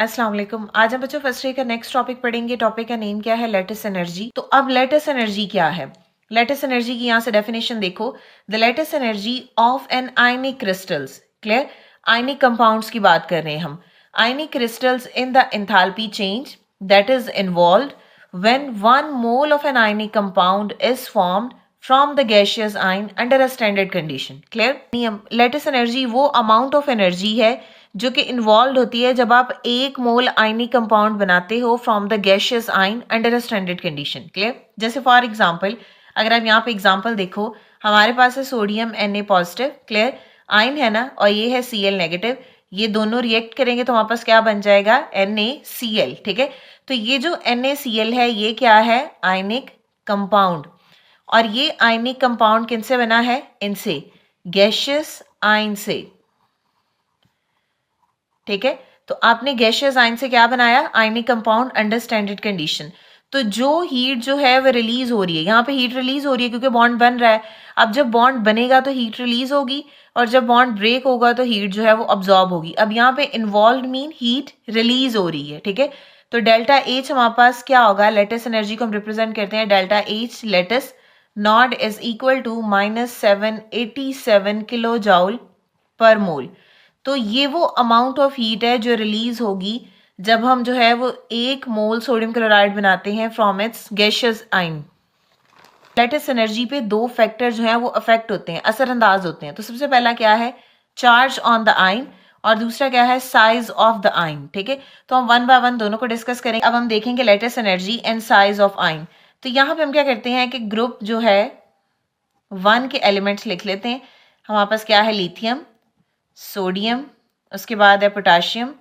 अस्सलाम वालेकुम। आज हम बच्चों फर्स्ट ईयर का नेक्स्ट टॉपिक पढ़ेंगे। टॉपिक का नेम क्या है? Lattice energy. तो अब लैटिस एनर्जी क्या है? लैटिस एनर्जी की यहाँ से डेफिनेशन देखो। The lattice energy of an ionic crystals, clear, ionic compounds की बात कर रहे हैं हम। आयनिक crystals in the enthalpy change that is involved when 1 mole of an ionic compound is formed from the gaseous ion under a standard condition. Clear? Lattice energy वो amount of energy है जो कि इन्वॉल्व होती है जब आप 1 मोल ionic compound बनाते हो from the gaseous ion under a standard condition. Clear? जैसे फॉर एग्जांपल, अगर आप यहाँ पे एग्जांपल देखो, हमारे पास है sodium Na positive, clear, ion है ना, और ये है Cl नेगेटिव। ये दोनों रिएक्ट करेंगे तो हमारे पास क्या बन जाएगा? NaCl। ठीक है, तो ये जो NaCl है ये क्या है? Ionic compound. और ये आयनिक कंपाउंड किनसे बना है? इनसे, गैशियस आयन से। ठीक है, तो आपने गैशियस आयन से क्या बनाया? Ionic compound under standard condition. तो जो हीट जो है वो रिलीज हो रही है, यहाँ पे हीट रिलीज हो रही है क्योंकि बॉन्ड बन रहा है। अब जब बॉन्ड बनेगा तो हीट रिलीज होगी, और जब बॉन्ड ब्रेक होगा तो हीट जो है वो अब्जॉर्ब होगी। अब यहाँ पे इन्वॉल्व मीन हीट रिलीज हो रही है। ठीक है, तो डेल्टा एच हमारे पास क्या होगा? लेटिस एनर्जी को हम रिप्रेजेंट करते हैं delta H lattice naught is equal to -787 kilo joule per mole. तो ये वो अमाउंट ऑफ हीट है जो रिलीज होगी जब हम जो है वो 1 मोल सोडियम क्लोराइड बनाते हैं from its gaseous ion. Lattice energy पे 2 फैक्टर जो है वो अफेक्ट होते हैं, असरअंदाज होते हैं। तो सबसे पहला क्या है? चार्ज ऑन द आयन, और दूसरा क्या है? Size of the ion. ठीक है, तो हम 1 बाय 1 दोनों को डिस्कस करेंगे। अब हम देखेंगे lattice energy and size of ion. तो यहाँ पे हम क्या करते हैं कि ग्रुप जो है 1 के एलिमेंट्स लिख लेते हैं। हमारे पास क्या है? लिथियम, सोडियम, उसके बाद है पोटाशियम,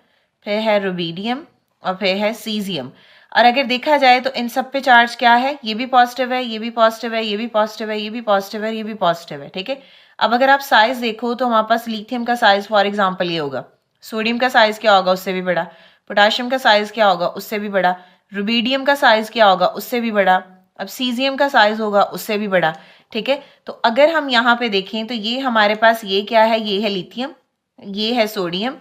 फिर है रुबीडियम, और फिर है सीजियम। और अगर देखा जाए तो इन सब पे चार्ज क्या है? ये भी पॉजिटिव है, ये भी पॉजिटिव है, ये भी पॉजिटिव है, ये भी पॉजिटिव है, ये भी पॉजिटिव है। ठीक है, अब अगर आप साइज देखो तो हमारे पास लिथियम का साइज फॉर एग्जांपल ये होगा, सोडियम का साइज क्या होगा? उससे भी बड़ा। पोटाशियम का साइज क्या होगा? उससे भी बड़ा। रुबीडियम का साइज क्या होगा? उससे भी बड़ा। अब सीजियम का साइज होगा उससे भी बड़ा। ठीक है, तो अगर हम यहाँ पे देखें तो ये हमारे पास ये क्या है? ये है लिथियम, ये है सोडियम,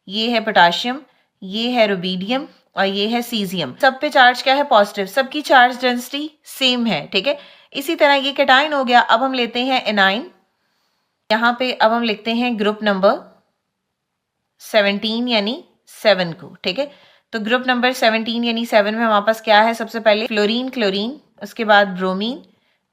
ये है पोटाशियम, ये है रुबीडियम, और ये है सीजियम। सब पे चार्ज क्या है? पॉजिटिव। सबकी चार्ज डेंसिटी सेम है। ठीक है, इसी तरह ये कैटायन हो गया। अब हम लेते हैं एनाइन। यहाँ पे अब हम लिखते हैं ग्रुप नंबर 17 यानी 7 को। ठीक है, तो ग्रुप नंबर 17 यानी 7 में हमारे पास क्या है? सबसे पहले फ्लोरीन, क्लोरीन, उसके बाद ब्रोमीन,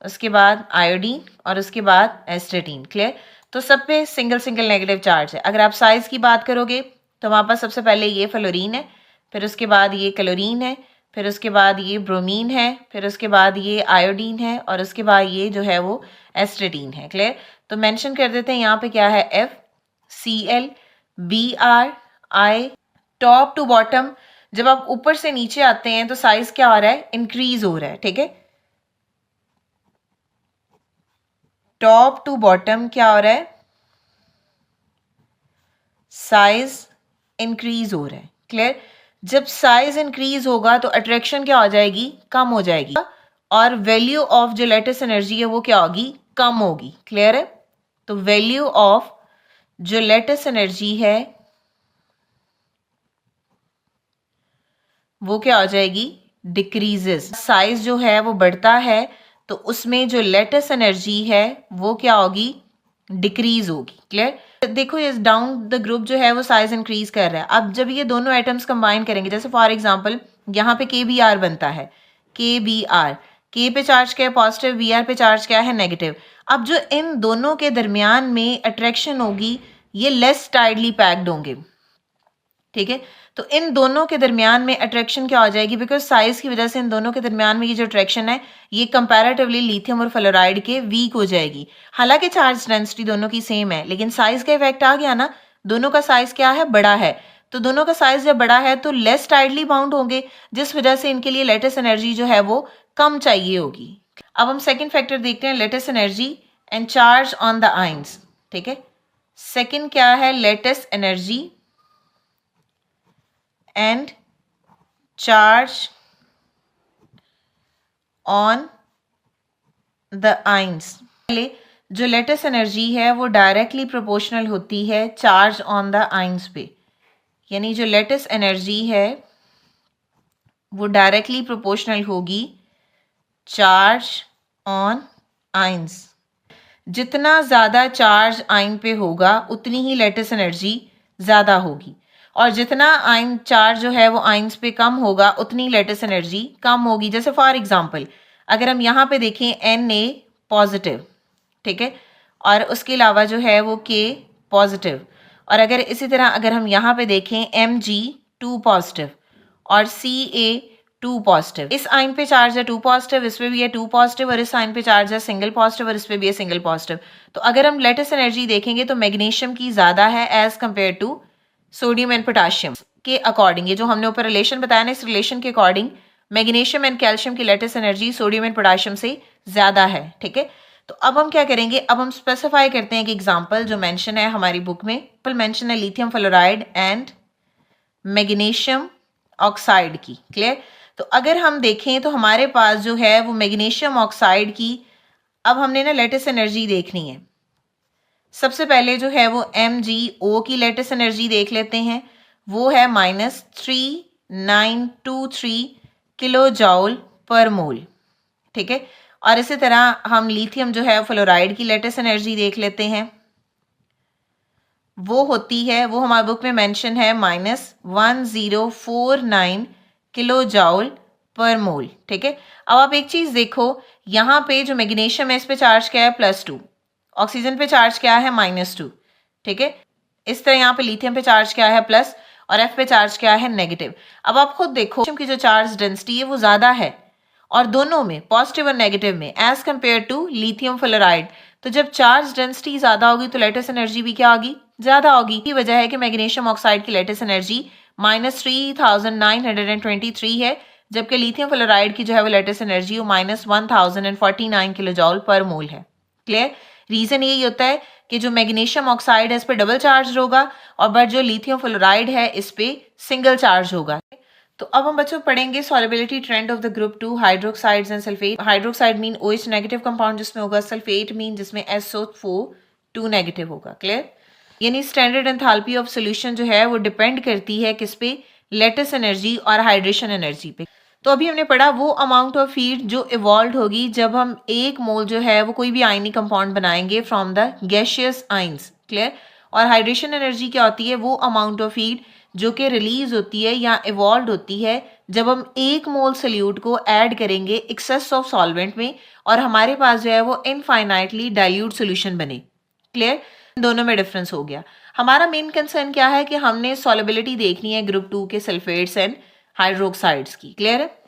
उसके बाद आयोडीन, और उसके बाद एस्टेटीन। क्लियर? तो सब पे सिंगल सिंगल नेगेटिव चार्ज है। अगर आप साइज की बात करोगे तो हमारे पास सबसे पहले ये फ्लोरीन है, फिर उसके बाद ये क्लोरीन है, फिर उसके बाद ये ब्रोमीन है, फिर उसके बाद ये आयोडीन है, और उसके बाद ये जो है वो एस्टेटीन है। क्लियर? तो मेंशन कर देते हैं यहाँ पे क्या है? FCl BRI। Top to bottom जब आप ऊपर से नीचे आते हैं तो साइज क्या हो रहा है? इंक्रीज हो रहा है। ठीक है, टॉप टू बॉटम क्या हो रहा है? साइज इंक्रीज हो रहा है। क्लियर? जब साइज इंक्रीज होगा तो अट्रैक्शन क्या हो जाएगी? कम हो जाएगी, और वैल्यू ऑफ जो लेटिस एनर्जी है वो क्या होगी? कम होगी। क्लियर है? तो वैल्यू ऑफ जो लेटिस एनर्जी है वो क्या हो जाएगी? डिक्रीजेस। साइज जो है वो बढ़ता है तो उसमें जो लेटिस एनर्जी है वो क्या होगी? डिक्रीज होगी। क्लियर? देखो इस डाउन द ग्रुप जो है वो साइज इंक्रीज कर रहा है। अब जब ये दोनों एटम्स कंबाइन करेंगे, जैसे फॉर एग्जांपल यहाँ पे KBr बनता है, KBr, K पे चार्ज क्या है? पॉजिटिव, Br पे चार्ज क्या है? नेगेटिव। अब जो इन दोनों के दरमियान में अट्रैक्शन होगी ये लेस टाइटली पैक्ड होंगे। ठीक है, तो इन दोनों के दरमियान में अट्रैक्शन क्या हो जाएगी? बिकॉज साइज की वजह से इन दोनों के दरमियान में ये जो अट्रैक्शन है ये कंपैरेटिवली लिथियम और फ्लोराइड के वीक हो जाएगी। हालांकि चार्ज डेंसिटी दोनों की सेम है, लेकिन साइज का इफेक्ट आ गया ना, दोनों का साइज क्या है? बड़ा है। तो दोनों का साइज जब बड़ा है तो लेस टाइटली बाउंड होंगे, जिस वजह से इनके लिए लेटिस एनर्जी जो है वो कम चाहिए होगी। अब हम सेकेंड फैक्टर देखते हैं, lattice energy and charge on the ions. ठीक है, सेकेंड क्या है? Lattice energy and charge on the ions. पहले जो लेटिस एनर्जी है वो डायरेक्टली प्रोपोर्शनल होती है चार्ज ऑन द आइंस पे। यानी जो लेटिस एनर्जी है वो डायरेक्टली प्रोपोर्शनल होगी चार्ज ऑन आइंस। जितना ज़्यादा चार्ज आइन पे होगा उतनी ही लेटिस एनर्जी ज़्यादा होगी, और जितना आइन चार्ज जो है वो आइंस पे कम होगा उतनी लेटिस एनर्जी कम होगी। जैसे फॉर एग्जांपल अगर हम यहाँ पे देखें Na पॉजिटिव, ठीक है, और उसके अलावा जो है वो K पॉजिटिव, और अगर इसी तरह अगर हम यहाँ पे देखें Mg2 पॉजिटिव और Ca2 पॉजिटिव, इस आइन पे चार्ज है 2 पॉजिटिव, इस पे भी है 2 पॉजिटिव, और इस आइन पे चार्ज है सिंगल पॉजिटिव और इस पे भी है सिंगल पॉजिटिव। तो अगर हम लेटिस एनर्जी देखेंगे तो मैग्नीशियम की ज़्यादा है as compare to sodium and potassium के अकॉर्डिंग। ये जो हमने ऊपर रिलेशन बताया ना, इस रिलेशन के अकॉर्डिंग मैग्नीशियम एंड कैल्शियम की lattice energy sodium and potassium से ज़्यादा है, ठीक है। तो अब हम क्या करेंगे, अब हम स्पेसिफाई करते हैं कि एग्जाम्पल जो मेंशन है हमारी बुक में, मेंशन है lithium fluoride and magnesium oxide की। क्लियर। तो अगर हम देखें तो हमारे पास जो है वो मैग्नीशियम ऑक्साइड की अब हमने ना लेटिस एनर्जी देखनी है। सबसे पहले जो है वो MgO की लेटिस एनर्जी देख लेते हैं, वो है -3923 किलो जॉल पर मोल, ठीक है। और इसी तरह हम लिथियम जो है फ्लोराइड की लेटिस एनर्जी देख लेते हैं, वो होती है, वो हमारे बुक में मेंशन है -1049 किलो जॉल पर मोल, ठीक है। अब आप एक चीज़ देखो, यहाँ पे जो मैग्नीशियम है इस पे चार्ज क्या है +2, ऑक्सीजन पे चार्ज क्या है -2, ठीक है। इस तरह यहाँ पे लिथियम पे चार्ज क्या है प्लस, और F पे चार्ज क्या है नेगेटिव। अब आप खुद देखो की जो चार्ज डेंसिटी है वो ज़्यादा है, और दोनों में पॉजिटिव और नेगेटिव में as compare to lithium fluoride. तो जब चार्ज डेंसिटी ज़्यादा होगी तो लेटिस एनर्जी भी क्या होगी, ज़्यादा होगी। की वजह है कि मैग्नीशियम ऑक्साइड की लेटिस एनर्जी -3923 है, जबकि लिथियम फ्लोराइड की जो है वो लेटिस एनर्जी वो -1049 किलो जॉल पर मोल है। क्लियर। रीज़न यही होता है कि जो मैग्नीशियम ऑक्साइड है इस पे डबल चार्ज होगा, और बट जो लिथियम फ्लोराइड है इस पे सिंगल चार्ज होगा। तो अब हम बच्चों पढ़ेंगे solubility trend of the group 2 hydroxides and sulphate. Hydroxide mean OH negative compound जिसमें होगा, सल्फेट मीन जिसमें SO2 नेगेटिव होगा। क्लियर। यानी स्टैंडर्ड एंथैल्पी ऑफ सॉल्यूशन जो है वो डिपेंड करती है किस पे, लेटिस एनर्जी और हाइड्रेशन एनर्जी पे। तो अभी हमने पढ़ा वो अमाउंट ऑफ हीट जो इवॉल्व होगी जब हम 1 मोल जो है वो कोई भी आयनी कंपाउंड बनाएंगे from the gaseous ions. Clear. और हाइड्रेशन एनर्जी क्या होती है, वो अमाउंट ऑफ हीट जो कि रिलीज होती है या इवॉल्व होती है जब हम 1 मोल सोल्यूट को ऐड करेंगे एक्सेस ऑफ सॉल्वेंट में, और हमारे पास जो है वो इनफाइनाइटली डाइल्यूट सोल्यूशन बने। क्लियर। दोनों में डिफरेंस हो गया। हमारा मेन कंसर्न क्या है कि हमने सॉल्युबिलिटी देखनी है ग्रुप 2 के सल्फेट्स एंड हाइड्रोक्साइड्स की। क्लियर है।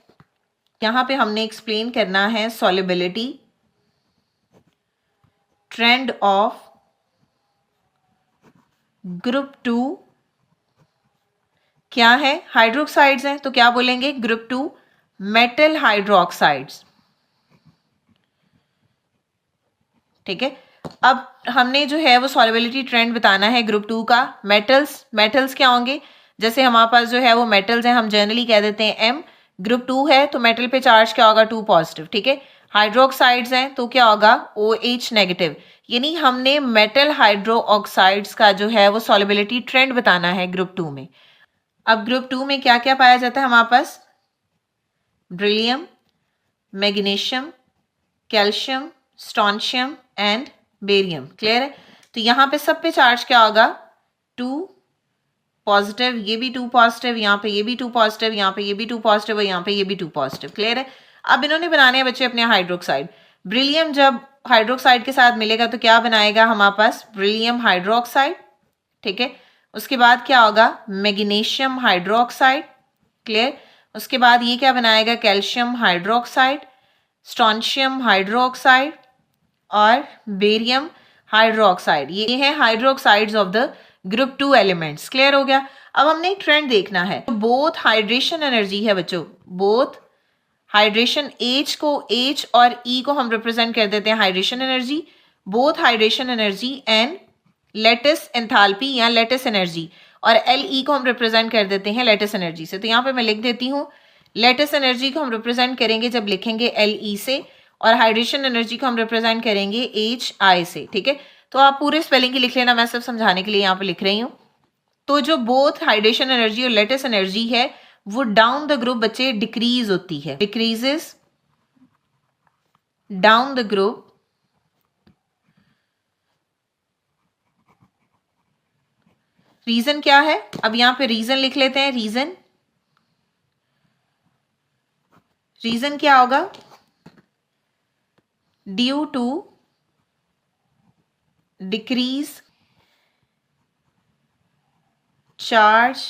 यहाँ पे हमने एक्सप्लेन करना है सॉल्युबिलिटी ट्रेंड ऑफ ग्रुप 2 क्या है, हाइड्रोक्साइड्स हैं, तो क्या बोलेंगे, ग्रुप 2 मेटल हाइड्रोक्साइड्स, ठीक है। अब हमने जो है वो सॉल्युबिलिटी ट्रेंड बताना है ग्रुप 2 का। मेटल्स क्या होंगे, जैसे हमारे पास जो है वो मेटल्स हैं, हम जनरली कह देते हैं M। ग्रुप 2 है तो मेटल पे चार्ज क्या होगा, 2 पॉजिटिव, ठीक है। हाइड्रोक्साइड्स हैं तो क्या होगा, OH नेगेटिव। यानी हमने मेटल हाइड्रो ऑक्साइड्स का जो है वो सॉल्युबिलिटी ट्रेंड बताना है ग्रुप 2 में। अब ग्रुप 2 में क्या क्या पाया जाता है हमारे पास, beryllium, magnesium, calcium, strontium and barium. Clear है। तो यहाँ पे सब पे चार्ज क्या होगा, 2 पॉजिटिव, ये भी 2 पॉजिटिव, यहाँ पे ये भी 2 पॉजिटिव, यहाँ पे ये भी 2 पॉजिटिव और यहाँ पे ये भी 2 पॉजिटिव। क्लियर है। अब इन्होंने बनाने हैं बच्चे अपने हाइड्रोक्साइड। बेरिलियम जब हाइड्रोक्साइड के साथ मिलेगा तो क्या बनाएगा हमारे पास, बेरिलियम हाइड्रोक्साइड, ठीक है। उसके बाद क्या होगा, मैग्नीशियम हाइड्रोक्साइड। क्लियर। उसके बाद ये क्या बनाएगा, कैल्शियम हाइड्रोक्साइड, स्ट्रोंशियम हाइड्रोक्साइड और बेरियम हाइड्रोक्साइड। ये है hydroxides of the group 2 elements. Clear हो गया। अब हमने एक ट्रेंड देखना है, बोथ हाइड्रेशन एनर्जी है बच्चों, बोथ हाइड्रेशन, H को, H और E को हम रिप्रेजेंट कर देते हैं hydration energy, both hydration energy and lattice enthalpy या लेटिस एनर्जी, और LE को हम रिप्रेजेंट कर देते हैं लेटिस एनर्जी से। तो यहाँ पे मैं लिख देती हूँ, लेटिस एनर्जी को हम रिप्रेजेंट करेंगे जब लिखेंगे LE से, और हाइड्रेशन एनर्जी को हम रिप्रेजेंट करेंगे HI से, ठीक है। तो आप पूरे स्पेलिंग की लिख लेना, मैं सिर्फ समझाने के लिए यहाँ पे लिख रही हूँ। तो जो बोथ हाइड्रेशन एनर्जी और लेटिस एनर्जी है वो डाउन द ग्रुप बच्चे डिक्रीज होती है, decreases down the group region क्या है, अब यहां पे रीजन लिख लेते हैं। रीजन क्या होगा, due to decrease charge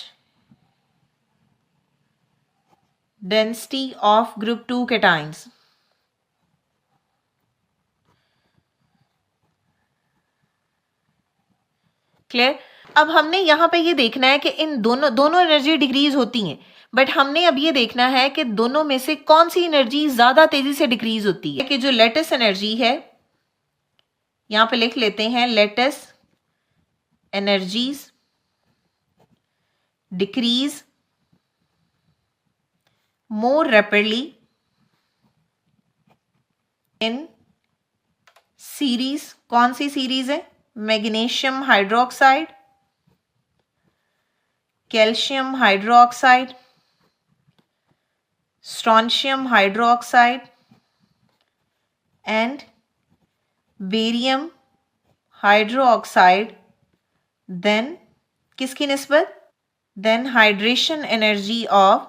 density of group 2 cations. Clear. अब हमने यहां पे ये देखना है कि इन दोनों एनर्जी डिक्रीज होती हैं, बट हमने अब ये देखना है कि दोनों में से कौन सी एनर्जी ज्यादा तेजी से डिक्रीज होती है। कि जो लेटेस्ट एनर्जी है, यहां पे लिख लेते हैं lattice energies decrease more rapidly in series. कौन सी सीरीज है, magnesium hydroxide, calcium hydroxide, strontium hydroxide and barium hydroxide. Than किसकी निस्बत, than hydration energy of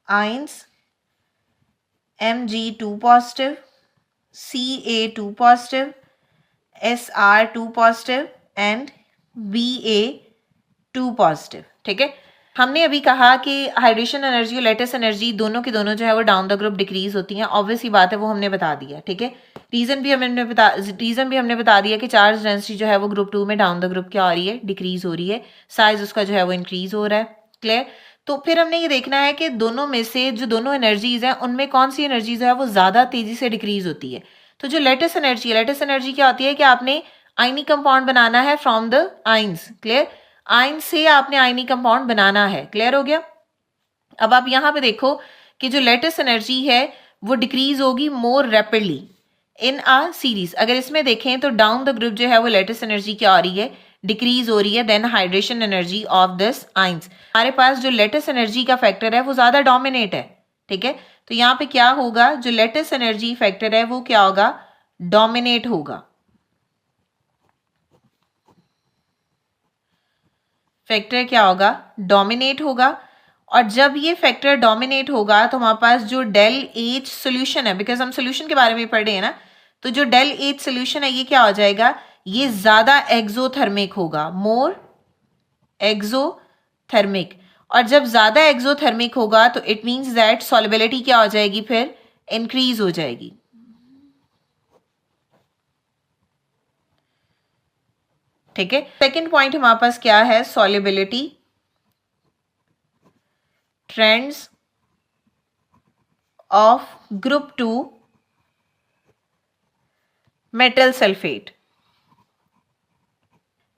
ions Mg2 positive, Ca2 positive, Sr2 positive and Ba2 positive। ठीक है, हमने अभी कहा कि हाइड्रेशन एनर्जी और लेटेस्ट एनर्जी दोनों की दोनों जो है वो डाउन द ग्रुप डिक्रीज होती हैं। ऑब्वियस ही बात है, वो हमने बता दिया। ठीक है, रीजन भी हमने बता दिया कि चार्ज डेंसिटी जो है वो ग्रुप 2 में डाउन द ग्रुप क्या हो रही है, डिक्रीज हो रही है, साइज उसका जो है वो इंक्रीज हो रहा है। क्लियर। तो फिर हमने ये देखना है कि दोनों में से जो दोनों एनर्जीज हैं उनमें कौन सी एनर्जी जो है वो ज्यादा तेजी से डिक्रीज होती है। तो जो लेटेस्ट एनर्जी क्या होती है कि आपने आयनी कंपाउंड बनाना है from the ions. Clear, ion से आपने आयनी कंपाउंड बनाना है। क्लियर हो गया। अब आप यहां पे देखो कि जो लेटेस्ट एनर्जी है वो डिक्रीज होगी मोर रैपिडली इन आ सीरीज। अगर इसमें देखें तो डाउन द ग्रुप जो है वो लेटेस्ट एनर्जी क्या हो रही है, डिक्रीज हो रही है then hydration energy of this ions. हमारे पास जो लेटेस्ट एनर्जी का फैक्टर है वो ज्यादा डोमिनेट है। ठीक है, तो यहाँ पे क्या होगा, जो लेटेस्ट एनर्जी फैक्टर है वो क्या होगा, डोमिनेट होगा। फैक्टर क्या होगा, डोमिनेट होगा। और जब ये फैक्टर डोमिनेट होगा तो हमारे पास जो डेल एच सोल्यूशन है, बिकॉज हम सोल्यूशन के बारे में पढ़ रहे हैं ना, तो जो डेल एच सोल्यूशन है ये क्या हो जाएगा, ये ज्यादा एक्सोथर्मिक होगा, मोर एक्सोथर्मिक। और जब ज्यादा एक्सोथर्मिक होगा तो इट मीन्स दैट सॉल्युबिलिटी क्या हो जाएगी, फिर इंक्रीज हो जाएगी। ठीक है, सेकेंड पॉइंट हमारे पास क्या है, solubility trends of group 2 metal sulfate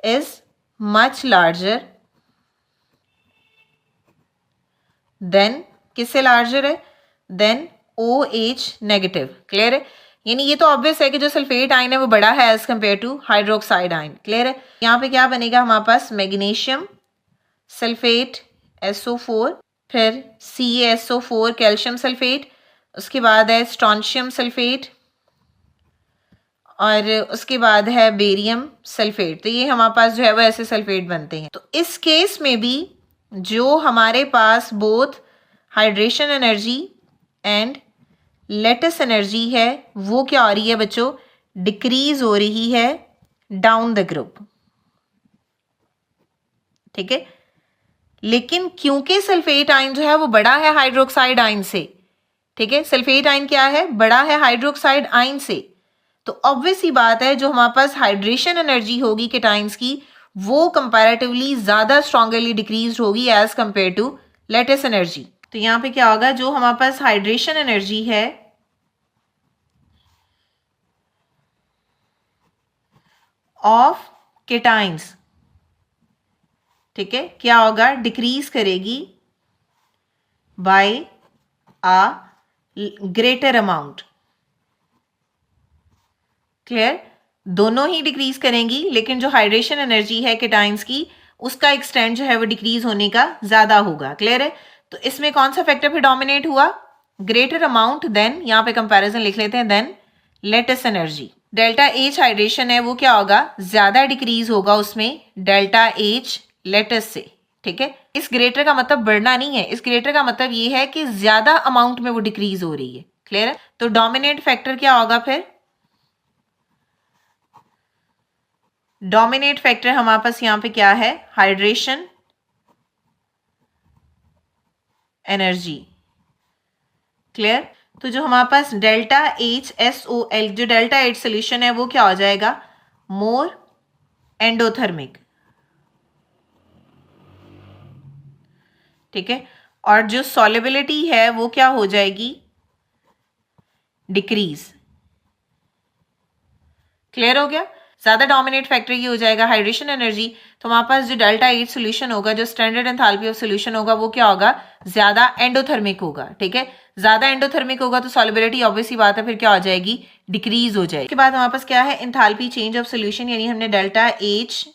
is much larger than, किससे लार्जर है, देन OH नेगेटिव। क्लियर है, यानी ये तो ऑब्वियस है कि जो सल्फेट आयन है वो बड़ा है as compare to hydroxide ion. Clear है, यहाँ पे क्या बनेगा हमारे पास, मैग्नीशियम सल्फेट SO4, फिर CaSO4 कैल्शियम सल्फेट, उसके बाद है स्ट्रोंशियम सल्फेट, और उसके बाद है बेरियम सल्फेट। तो ये हमारे पास जो है वो ऐसे सल्फेट बनते हैं। तो इस केस में भी जो हमारे पास both hydration energy and lattice energy है वो क्या हो रही है बच्चों, डिक्रीज हो रही है डाउन द ग्रुप। ठीक है, लेकिन क्योंकि सल्फेट आयन जो है वो बड़ा है हाइड्रोक्साइड आयन से, ठीक है, सल्फेट आयन क्या है, बड़ा है हाइड्रोक्साइड आयन से, तो ऑब्वियस ही बात है जो हमारे पास हाइड्रेशन एनर्जी होगी केटाइंस की वो कंपैरेटिवली ज्यादा स्ट्रॉन्गली डिक्रीज होगी as compare to lattice energy. तो यहां पे क्या होगा, जो हमारे पास हाइड्रेशन एनर्जी है ऑफ केटाइंस, ठीक है, क्या होगा, डिक्रीज करेगी by a greater amount. Clear, दोनों ही डिक्रीज करेंगी, लेकिन जो हाइड्रेशन एनर्जी है केटाइंस की उसका एक्सटेंड जो है वो डिक्रीज होने का ज्यादा होगा। क्लियर है? तो इसमें कौन सा फैक्टर फिर डोमिनेट हुआ? ग्रेटर अमाउंट देन, यहाँ पे कंपैरिजन लिख लेते हैं, then lattice energy. Delta H hydration है वो क्या होगा? ज्यादा डिक्रीज होगा उसमें डेल्टा एच लेटेस्ट से। ठीक है, इस ग्रेटर का मतलब बढ़ना नहीं है, इस ग्रेटर का मतलब ये है कि ज्यादा अमाउंट में वो डिक्रीज हो रही है। क्लियर है? तो डोमिनेट फैक्टर क्या होगा फिर? डोमिनेट फैक्टर हमारे पास यहाँ पे क्या है? Hydration energy. क्लियर? तो जो हमारे पास डेल्टा एच SOL, जो डेल्टा एच सोल्यूशन है वो क्या हो जाएगा? मोर एंडोथर्मिक। ठीक है, और जो सॉल्युबिलिटी है वो क्या हो जाएगी? डिक्रीज। क्लियर हो गया? ज्यादा डोमिनेट फैक्टर ये हो जाएगा हाइड्रेशन एनर्जी। तो हमारे पास जो डेल्टा एच सोल्यूशन होगा, जो स्टैंडर्ड एंथैल्पी ऑफ सोल्यूशन होगा, वो क्या होगा? ज्यादा एंडोथर्मिक होगा। ठीक है, ज्यादा एंडोथर्मिक होगा तो सॉल्युबिलिटी ऑब्वियस ही बात है फिर क्या हो जाएगी? डिक्रीज हो जाएगी। उसके बाद हमारे पास क्या है? एंथैल्पी चेंज ऑफ सोल्यूशन, यानी हमने डेल्टा एच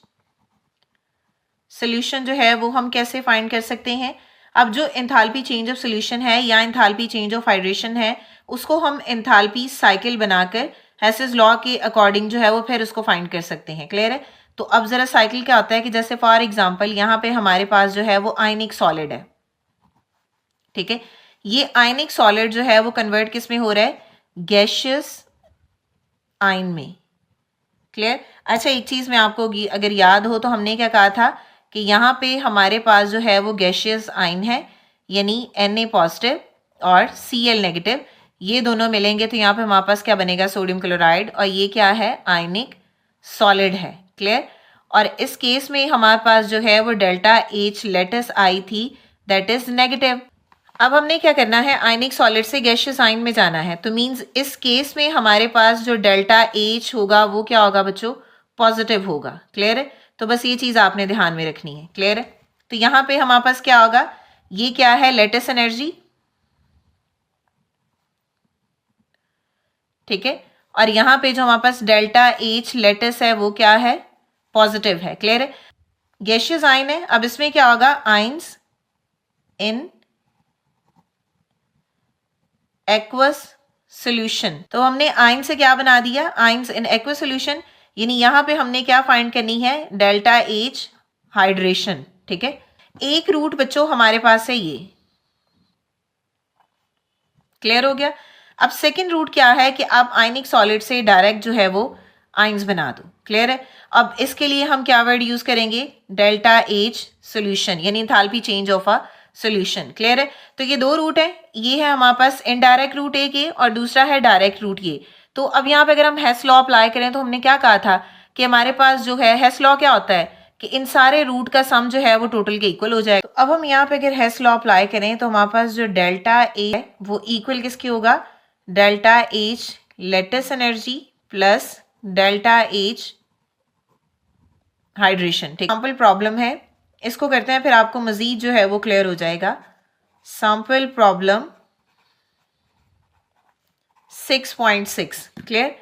सोल्यूशन जो है वो हम कैसे फाइंड कर सकते हैं? अब जो एंथैल्पी चेंज ऑफ सोल्यूशन है या एंथैल्पी चेंज ऑफ हाइड्रेशन है, उसको हम एंथैल्पी साइकिल बनाकर हेसेस लॉ के अकॉर्डिंग जो है वो फिर उसको फाइंड कर सकते हैं। क्लियर है? तो अब जरा साइकिल क्या होता है कि जैसे फॉर एग्जांपल यहाँ पे हमारे पास जो है वो आयनिक सॉलिड है। ठीक है, ये आयनिक सॉलिड जो है वो कन्वर्ट किस में हो रहा है? गैशियस आयन में। क्लियर? अच्छा, एक चीज मैं आपको अगर याद हो तो हमने क्या कहा था कि यहाँ पे हमारे पास जो है वो गैशियस आयन है, यानी Na पॉजिटिव और Cl नेगेटिव, ये दोनों मिलेंगे तो यहाँ पे हमारे पास क्या बनेगा? Sodium chloride. और ये क्या है? आयनिक सॉलिड है। क्लियर? और इस केस में हमारे पास जो है वो डेल्टा एच लेटेस्ट आई थी, दैट इज नेगेटिव। अब हमने क्या करना है? आयनिक सॉलिड से गैशियस आयन में जाना है, तो मींस इस केस में हमारे पास जो डेल्टा एच होगा वो क्या होगा बच्चों? पॉजिटिव होगा। क्लियर है? तो बस ये चीज आपने ध्यान में रखनी है। क्लियर है? तो यहाँ पे हमारे पास क्या होगा? ये क्या है? Latest energy. ठीक है, और यहाँ पे जो हमारे पास डेल्टा एच लेटेस्ट है वो क्या है? पॉजिटिव है। क्लियर है? गैशियस आयन है, अब इसमें क्या होगा? Ions in aqueous solution. तो हमने आयन से क्या बना दिया? आयन्स इन एक्वस सोल्यूशन, यानी यहां पे हमने क्या फाइंड करनी है? Delta H hydration. ठीक है, एक रूट बच्चों हमारे पास है ये। क्लियर हो गया? अब सेकंड रूट क्या है कि आप आयनिक सॉलिड से डायरेक्ट जो है वो आयन्स बना दो। क्लियर है? अब इसके लिए हम क्या वर्ड यूज करेंगे? डेल्टा एच सोल्यूशन, यानी enthalpy change of a solution. Clear है? तो ये दो रूट है, ये है हमारे पास इनडायरेक्ट रूट एक ये, और दूसरा है डायरेक्ट रूट ये। तो अब यहाँ पे अगर हम हेस लॉ अप्लाई करें तो हमने क्या कहा था कि हमारे पास जो है हेस लॉ क्या होता है कि इन सारे रूट का सम जो है वो टोटल के इक्वल हो जाएगा। तो अब हम यहाँ पे अगर हेस लॉ अप्लाई करें तो हमारे पास जो डेल्टा ए है वो इक्वल किसके होगा? Delta H latest energy plus delta H hydration. ठीक, सैंपल प्रॉब्लम है, इसको करते हैं फिर आपको मजीद जो है वो क्लियर हो जाएगा। Sample problem 6.6। क्लियर?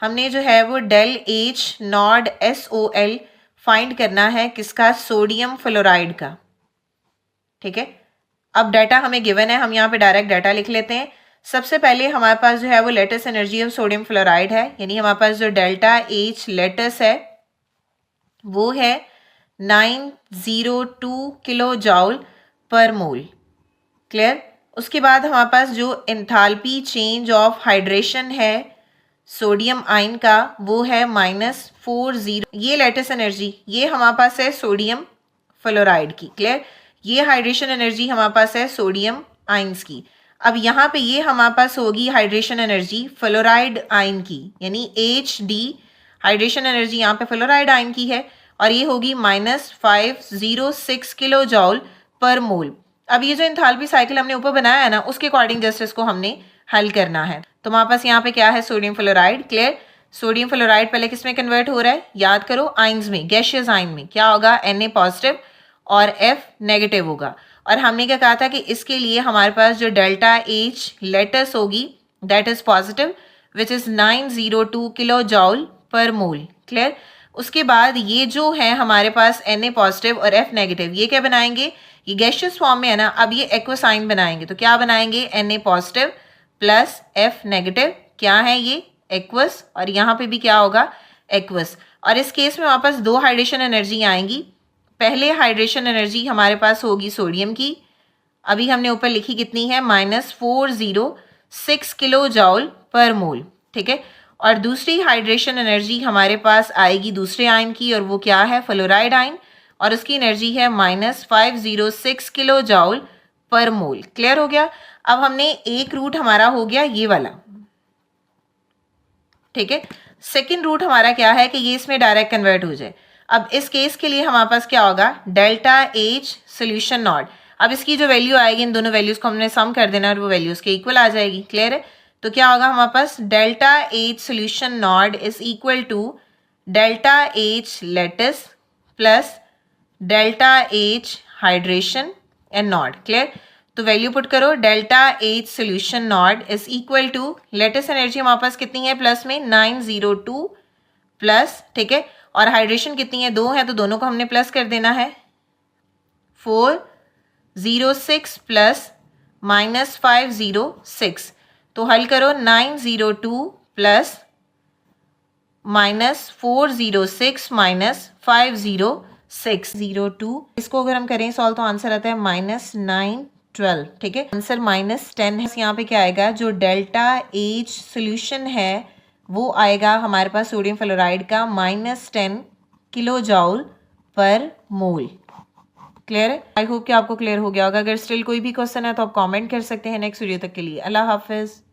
हमने जो है वो del H nought SOL find करना है, किसका? सोडियम फ्लोराइड का। ठीक है, अब डाटा हमें गिवन है, हम यहाँ पे डायरेक्ट डाटा लिख लेते हैं। सबसे पहले हमारे पास जो है वो latest energy of sodium fluoride है, यानी हमारे पास जो डेल्टा एच लेटेस्ट है वो है 902 किलो जॉल पर मोल। क्लियर? उसके बाद हमारे पास जो एंथैल्पी चेंज ऑफ हाइड्रेशन है सोडियम आयन का वो है -40। ये लेटेस्ट एनर्जी ये हमारे पास है सोडियम फ्लोराइड की। क्लियर? ये हाइड्रेशन एनर्जी हमारे पास है सोडियम आयंस की। अब यहाँ पे ये हमारे पास होगी हाइड्रेशन एनर्जी फ्लोराइड आयन की, यानी HD हाइड्रेशन एनर्जी यहाँ पे फ्लोराइड आयन की है, और ये होगी -506 किलो जॉल पर मोल। अब ये जो एंथैल्पी साइकिल हमने ऊपर बनाया है ना, उसके अकॉर्डिंग जस्ट इसको हमने हल करना है। तो हमारे पास यहाँ पे क्या है? Sodium fluoride. Clear? Sodium fluoride पहले किस में कन्वर्ट हो रहा है? याद करो, आयन्स में, गैशियस आयन में। क्या होगा? Na पॉजिटिव और F नेगेटिव होगा। और हमने क्या कहा था कि इसके लिए हमारे पास जो डेल्टा एच लेटेस्ट होगी that is positive, which is 902 kilo जॉल पर मोल। क्लियर। उसके बाद ये जो है हमारे पास Na पॉजिटिव और F नेगेटिव, ये क्या बनाएंगे, ये गैशियस फॉर्म में है ना, अब ये एक्वस आयन बनाएंगे। तो क्या बनाएंगे, Na positive plus F negative, क्या है ये एक्वस, और यहाँ पे भी क्या होगा एक्वस। और इस केस में वापस दो हाइड्रेशन एनर्जी आएंगी। पहले हाइड्रेशन एनर्जी हमारे पास होगी सोडियम की, अभी हमने ऊपर लिखी कितनी है, -406 किलो जॉल पर मोल। ठीक है। और दूसरी हाइड्रेशन एनर्जी हमारे पास आएगी दूसरे आयन की, और वो क्या है, फ्लोराइड आयन, और उसकी एनर्जी है -506 किलो जॉल पर मोल। क्लियर हो गया। अब हमने एक रूट हमारा हो गया ये वाला। ठीक है। सेकेंड रूट हमारा क्या है कि ये इसमें डायरेक्ट कन्वर्ट हो जाए। अब इस केस के लिए हमारे पास क्या होगा, डेल्टा एच सोल्यूशन नॉट। अब इसकी जो वैल्यू आएगी, इन दोनों वैल्यूज को हमने सम कर देना और वो वैल्यूज के इक्वल आ जाएगी। क्लियर है। तो क्या होगा हमारे पास, delta H solution naught is equal to delta H lattice plus delta H hydration and naught. Clear. तो वैल्यू पुट करो, delta H solution naught is equal to lattice energy हमारे पास कितनी है प्लस में 902 प्लस, ठीक है, और हाइड्रेशन कितनी है 2 है, तो दोनों को हमने प्लस कर देना है, 406 प्लस -506। तो हल करो, 902 प्लस -406 -50602। इसको अगर हम करें सॉल्व तो आंसर आता है -912। ठीक है। आंसर -10 है। यहाँ पे क्या आएगा, जो डेल्टा एच सोल्यूशन है वो आएगा हमारे पास सोडियम फ्लोराइड का -10 किलो जॉल पर मोल। क्लियर है। आई होप कि आपको क्लियर हो गया होगा। अगर स्टिल कोई भी क्वेश्चन है तो आप कमेंट कर सकते हैं नेक्स्ट वीडियो तक के लिए। अल्लाह हाफिज।